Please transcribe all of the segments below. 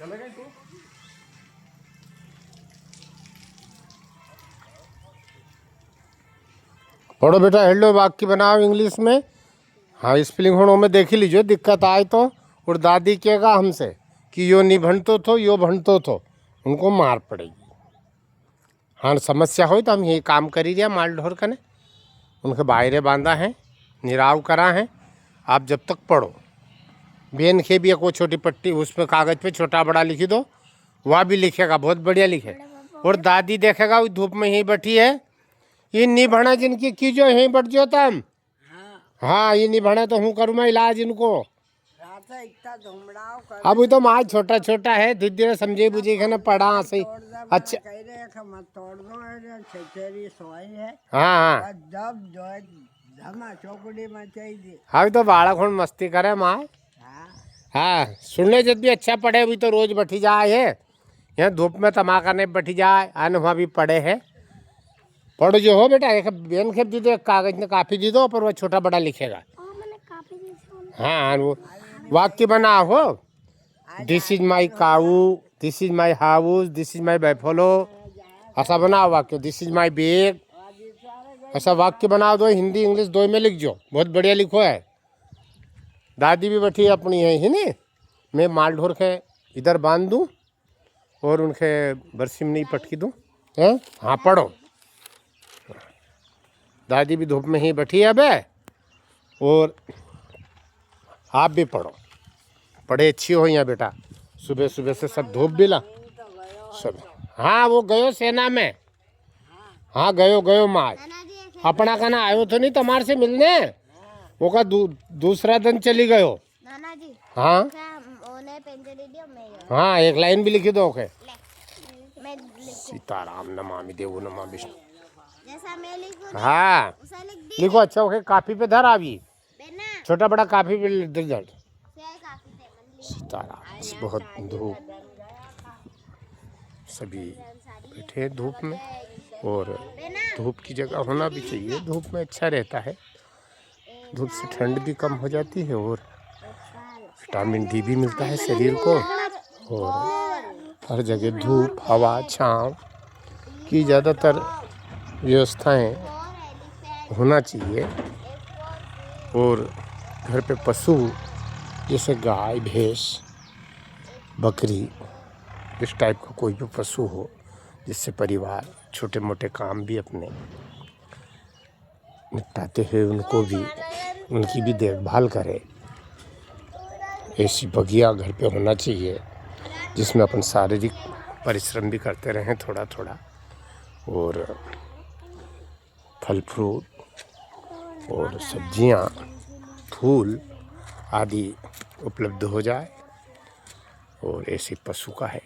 चलेगा तू। पढ़ो बेटा, हेलो वाक्य बनाओ इंग्लिश में। हाँ, स्पेलिंग होनो में देख ही लीजिए, दिक्कत आए तो। और दादी कहेगा हमसे कि यो नहीं भणतो थो, यो भणतो थो, उनको मार पड़ेगी। हाँ, समस्या हो तो हम यही काम करी दिया माल ढोर कने, उनके बाहरे बांधा है, निराव करा है। आप जब तक पढ़ो, बेन खे भी को छोटी पट्टी उसमें कागज़ पे छोटा बड़ा लिखी दो, वह भी लिखेगा, बहुत बढ़िया लिखे। और दादी देखेगा वो धूप में यहीं बैठी है, ये नहीं भणा जिनकी की जो यहीं बैठ जो तम। हाँ, ये नहीं भणा तो हूँ करूँ मैं इलाज इनको। अब तो माँ छोटा छोटा है, धीरे धीरे समझे बुझे ना पढ़ा सही। अच्छा, हाँ हाँ हाँ, तो बालक हूँ मस्ती करे माँ। हाँ, सुनने जब भी अच्छा पढ़े, अभी तो रोज बैठी जाए है, यहाँ धूप में तमाका नहीं बैठी जाए, अन वहाँ भी पढ़े है। पढ़ो जो हो बेटा, एक बेन खेप दी दो, एक कागज में काफी दी दो, पर वो छोटा बड़ा लिखेगा। हाँ, वो वाक्य बना हो, this is my cow, this is my house, this is my buffalo, ऐसा बनाओ वाक्य। दिस इज माई बैग, ऐसा वाक्य बना दो, हिंदी इंग्लिश दो में लिख जो, बहुत बढ़िया लिखो है। दादी भी बैठी अपनी है नहीं, मैं माल ढोर के इधर बांध दूँ और उनके बरसी में नहीं पटकी दूँ है। हाँ, पढ़ो, दादी भी धूप में ही बैठी है अब, और आप भी पढ़ो, पढ़े अच्छी हो यहाँ बेटा। सुबह सुबह से सब धूप भी ला सब। हाँ, वो गयो सेना में। हाँ, गयो माँ, अपना कहना आयो तो नहीं तुम्हारे से मिलने, वो का दूसरा दिन चली गयो। हाँ हाँ, एक लाइन भी लिखी दो के, सीताराम नमामि देवो नमा विष्णु। हाँ, लिखो अच्छा ओके, काफी पे धर आवी, छोटा बड़ा काफी पे धर। सीताराम, बहुत धूप, सभी बैठे धूप में, और धूप की जगह होना भी चाहिए, धूप में अच्छा रहता है, धूप से ठंड भी कम हो जाती है और विटामिन डी भी मिलता है शरीर को। और हर जगह धूप, हवा, छांव की ज़्यादातर व्यवस्थाएं होना चाहिए। और घर पे पशु जैसे गाय, भैंस, बकरी, इस टाइप का कोई भी पशु हो, जिससे परिवार छोटे मोटे काम भी अपने निपटाते हैं, उनको भी, उनकी भी देखभाल करे। ऐसी बगिया घर पे होना चाहिए जिसमें अपन शारीरिक परिश्रम भी करते रहें थोड़ा थोड़ा, और फल फ्रूट और सब्जियां, फूल आदि उपलब्ध हो जाए। और ऐसे पशु का है,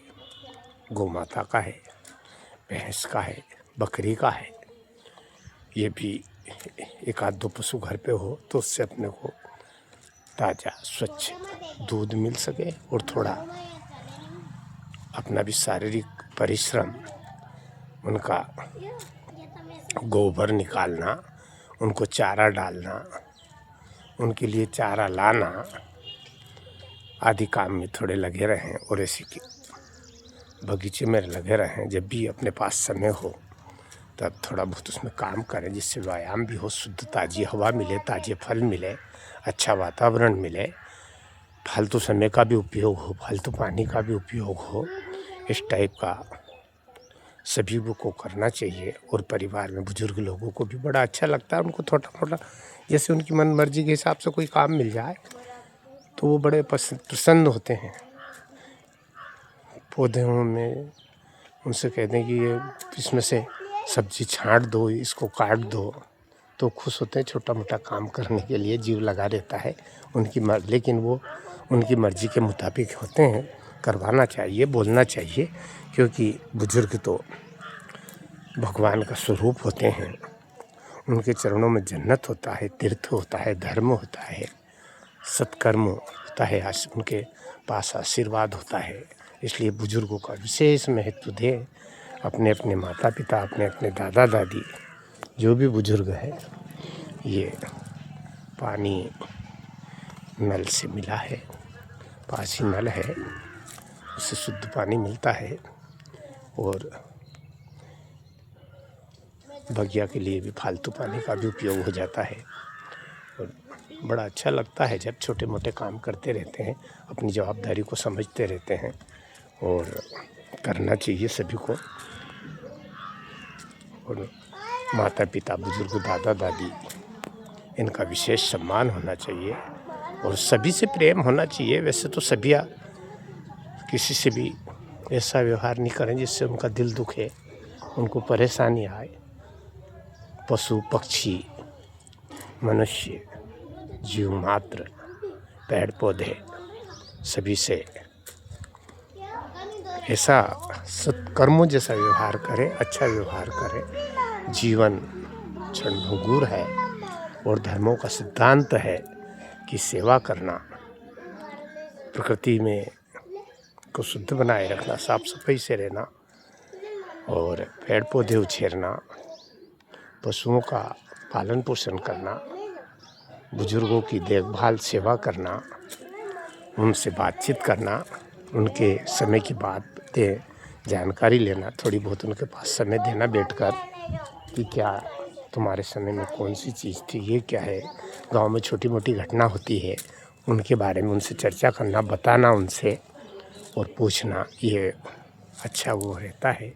गौ माता का है, भैंस का है, बकरी का है, ये भी एक आध दो पशु घर पे हो तो उससे अपने को ताज़ा स्वच्छ दूध मिल सके, और थोड़ा अपना भी शारीरिक परिश्रम, उनका गोबर निकालना, उनको चारा डालना, उनके लिए चारा लाना आदि काम में थोड़े लगे रहें। और ऐसे कि बगीचे में लगे रहें, जब भी अपने पास समय हो तब थोड़ा बहुत उसमें काम करें, जिससे व्यायाम भी हो, शुद्ध ताज़ी हवा मिले, ताज़े फल मिले, अच्छा वातावरण मिले, फालतू समय का भी उपयोग हो, फालतू पानी का भी उपयोग हो। इस टाइप का सभी को करना चाहिए। और परिवार में बुजुर्ग लोगों को भी बड़ा अच्छा लगता है, उनको थोड़ा मोटा जैसे उनकी मन मर्जी के हिसाब से कोई काम मिल जाए तो वो बड़े प्रसन्न होते हैं। पौधों में उनसे कहते हैं कि ये इसमें से सब्जी छांट दो, इसको काट दो, तो खुश होते हैं। छोटा मोटा काम करने के लिए जीव लगा रहता है उनकी लेकिन वो उनकी मर्जी के मुताबिक होते हैं। करवाना चाहिए, बोलना चाहिए, क्योंकि बुजुर्ग तो भगवान का स्वरूप होते हैं। उनके चरणों में जन्नत होता है, तीर्थ होता है, धर्म होता है, सत्कर्म होता है, उनके पास आशीर्वाद होता है। इसलिए बुजुर्गों का विशेष महत्व दें। अपने अपने माता पिता, अपने अपने दादा दादी, जो भी बुजुर्ग है, ये पानी नल से मिला है, पास ही नल है, उसे शुद्ध पानी मिलता है और बगिया के लिए भी फालतू पानी का भी उपयोग हो जाता है। और बड़ा अच्छा लगता है जब छोटे मोटे काम करते रहते हैं, अपनी जवाबदारी को समझते रहते हैं और करना चाहिए सभी को। और माता पिता, बुजुर्ग, दादा दादी, इनका विशेष सम्मान होना चाहिए और सभी से प्रेम होना चाहिए। वैसे तो सभी किसी से भी ऐसा व्यवहार नहीं करें जिससे उनका दिल दुखे, उनको परेशानी आए। पशु पक्षी, मनुष्य, जीव मात्र, पेड़ पौधे, सभी से ऐसा सत्कर्मों जैसा व्यवहार करें, अच्छा व्यवहार करें। जीवन क्षणभंगुर है और धर्मों का सिद्धांत है कि सेवा करना, प्रकृति में को शुद्ध बनाए रखना, साफ सफाई से रहना और पेड़ पौधे उछेरना, पशुओं का पालन पोषण करना, बुजुर्गों की देखभाल सेवा करना, उनसे बातचीत करना, उनके समय की बातें जानकारी लेना, थोड़ी बहुत उनके पास समय देना बैठकर कि क्या तुम्हारे समय में कौन सी चीज़ थी, ये क्या है। गांव में छोटी मोटी घटना होती है, उनके बारे में उनसे चर्चा करना, बताना उनसे और पूछना, ये अच्छा वो रहता है।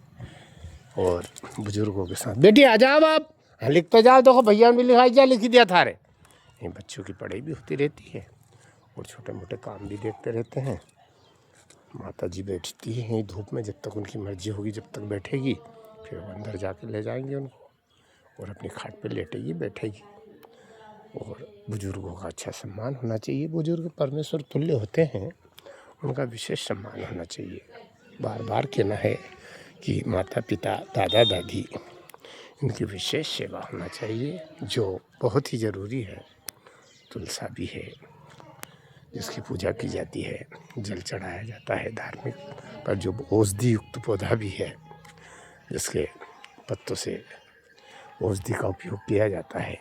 और बुजुर्गों के साथ बेटी आ जाओ आप, हाँ लिख तो जाओ, देखो भैया ने भी लिखाई जा, लिख दिया थारे। ये बच्चों की पढ़ाई भी होती रहती है और छोटे मोटे काम भी देखते रहते हैं। माता जी बैठती हैं धूप में, जब तक उनकी मर्जी होगी जब तक बैठेगी, फिर वो अंदर जाके ले जाएंगे उनको और अपनी खाट पे लेटेगी, बैठेगी। और बुजुर्गों का अच्छा सम्मान होना चाहिए। बुजुर्ग परमेश्वर तुल्य होते हैं, उनका विशेष सम्मान होना चाहिए। बार बार कहना है कि माता पिता, दादा दादी, इनकी विशेष सेवा होना चाहिए, जो बहुत ही ज़रूरी है। तुलसा भी है जिसकी पूजा की जाती है, जल चढ़ाया जाता है धार्मिक, पर जो औषधि युक्त पौधा भी है जिसके पत्तों से औषधि का उपयोग किया जाता है,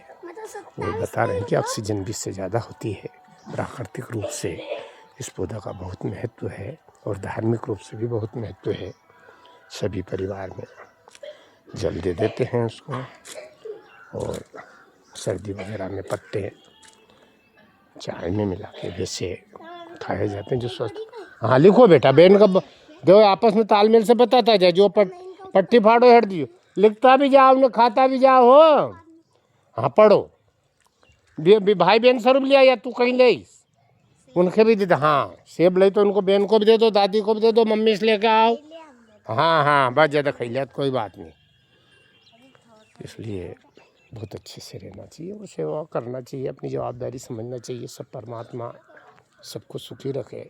वो बता रहे हैं कि ऑक्सीजन भी इससे ज़्यादा होती है। प्राकृतिक रूप से इस पौधा का बहुत महत्व है और धार्मिक रूप से भी बहुत महत्व है। सभी परिवार में जल दे देते हैं उसको और सर्दी वगैरह में पत्ते चाय में मिला के वैसे खाए जाते हैं जो स्वस्थ। हाँ लिखो बेटा, बेन का दो आपस में तालमेल से बताता जाए, जो पट्टी फाड़ो हट दियो, लिखता भी जाओ न खाता भी जाओ हो। हाँ पढ़ो, भाई बहन स्वरूप लिया या तू कहीं ले, उनके भी दे दो। हाँ सेब ले तो उनको बहन को भी दे दो, दादी को भी दे दो, मम्मी से लेके आओ। हाँ हाँ बस ज़्यादा खाई लिया कोई बात नहीं। इसलिए बहुत अच्छे से रहना चाहिए और सेवा करना चाहिए, अपनी जवाबदारी समझना चाहिए। सब परमात्मा सबको सुखी रखे,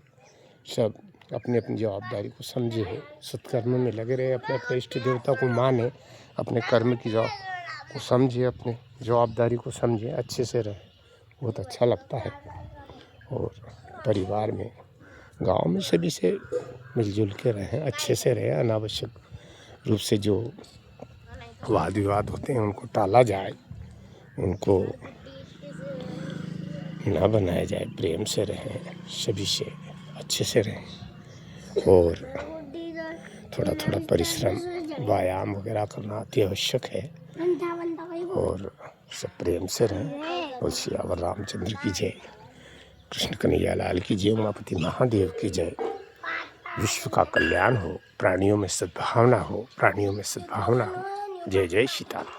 सब अपनी अपनी जवाबदारी को समझे, सत्कर्म में लगे रहे, अपने अपने इष्ट देवता को माने, अपने कर्म की को समझे, अपने जवाबदारी को समझे, अच्छे से रहे, बहुत अच्छा लगता है। और परिवार में, गांव में सभी से मिलजुल के रहें, अच्छे से रहें। अनावश्यक रूप से जो वाद विवाद होते हैं उनको टाला जाए, उनको ना बनाया जाए, प्रेम से रहें, सभी से अच्छे से रहें और थोड़ा थोड़ा परिश्रम, व्यायाम वगैरह करना अति आवश्यक है और सब प्रेम से रहें। और सियावर रामचंद्र की जय, कृष्ण कन्हैया लाल की जय, उमापति महादेव की जय। विश्व का कल्याण हो, प्राणियों में सद्भावना हो, प्राणियों में सद्भावना हो। जय जय सीताराम।